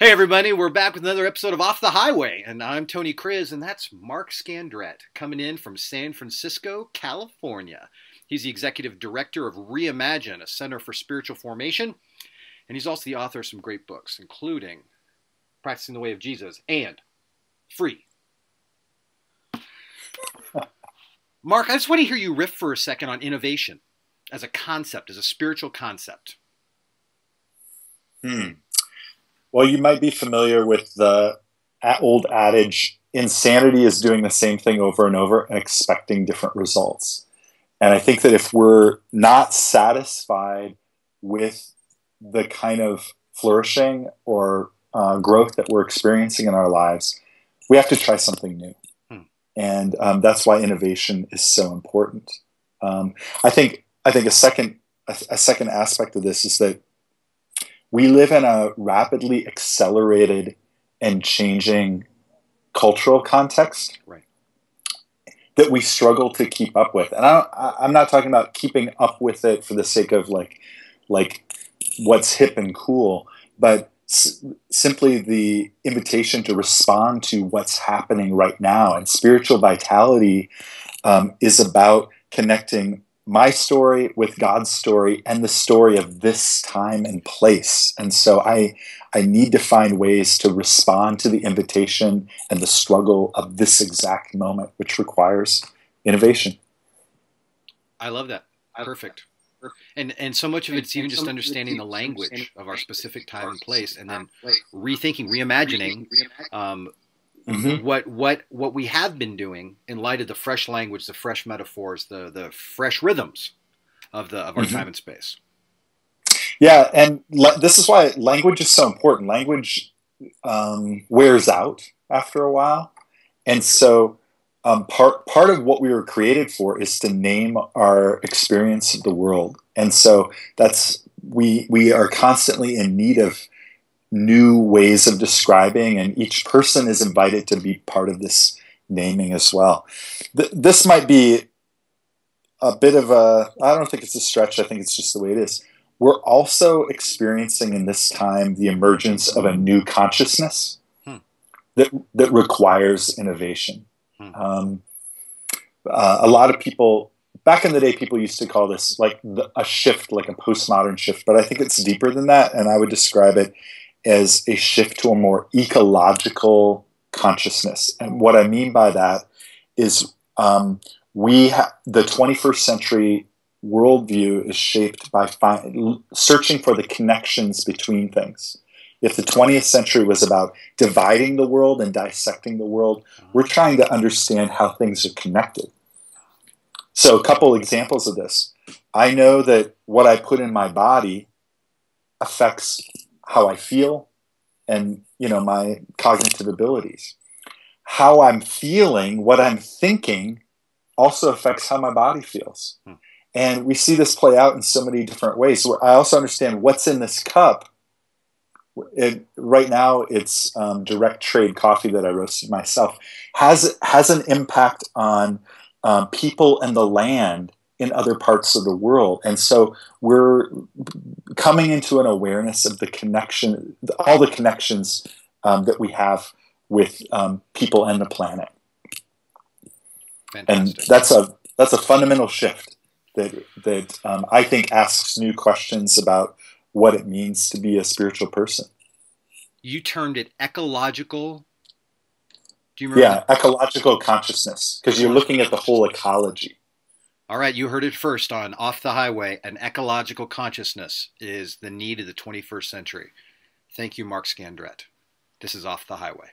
Hey everybody, we're back with another episode of Off the Highway, and I'm Tony Kriz, and that's Mark Scandrette, coming in from San Francisco, California. He's the executive director of Reimagine, a center for spiritual formation, and he's also the author of some great books, including Practicing the Way of Jesus and Free. Mark, I just want to hear you riff for a second on innovation as a concept, as a spiritual concept. Well, you might be familiar with the old adage, insanity is doing the same thing over and over and expecting different results. And I think that if we're not satisfied with the kind of flourishing or growth that we're experiencing in our lives, we have to try something new. And that's why innovation is so important. I think a second aspect of this is that we live in a rapidly accelerated and changing cultural context, right, that we struggle to keep up with. And I'm not talking about keeping up with it for the sake of like what's hip and cool, but simply the invitation to respond to what's happening right now. And spiritual vitality is about connecting my story with God's story and the story of this time and place. And so I need to find ways to respond to the invitation and the struggle of this exact moment, which requires innovation. I love that. Perfect. And so much of it's even just understanding the language of our specific time and place, and then rethinking, reimagining what we have been doing in light of the fresh language, the fresh metaphors, the fresh rhythms of our time and space. Yeah, and this is why language is so important. Language wears out after a while, and so part of what we were created for is to name our experience of the world, and so we are constantly in need of new ways of describing, and each person is invited to be part of this naming as well. This might be a bit of I don't think it's a stretch, I think it's just the way it is. We're also experiencing in this time the emergence of a new consciousness that requires innovation. A lot of people, back in the day, people used to call this like a shift, like a postmodern shift, but I think it's deeper than that, and I would describe it as a shift to a more ecological consciousness. And what I mean by that is the 21st century worldview is shaped by searching for the connections between things. If the 20th century was about dividing the world and dissecting the world, we're trying to understand how things are connected. So a couple examples of this. I know that what I put in my body affects how I feel and, my cognitive abilities. How I'm feeling, what I'm thinking also affects how my body feels. And we see this play out in so many different ways. So I also understand what's in this cup. Right now, it's direct trade coffee that I roasted myself, has an impact on people and the land in other parts of the world. And so we're coming into an awareness of the connection, all the connections that we have with people and the planet. Fantastic. And that's a fundamental shift that I think asks new questions about what it means to be a spiritual person. You termed it ecological. Do you remember? Yeah, ecological consciousness, because you're looking at the whole ecology. All right, you heard it first on Off the Highway. An ecological consciousness is the need of the 21st century. Thank you, Mark Scandrette. This is Off the Highway.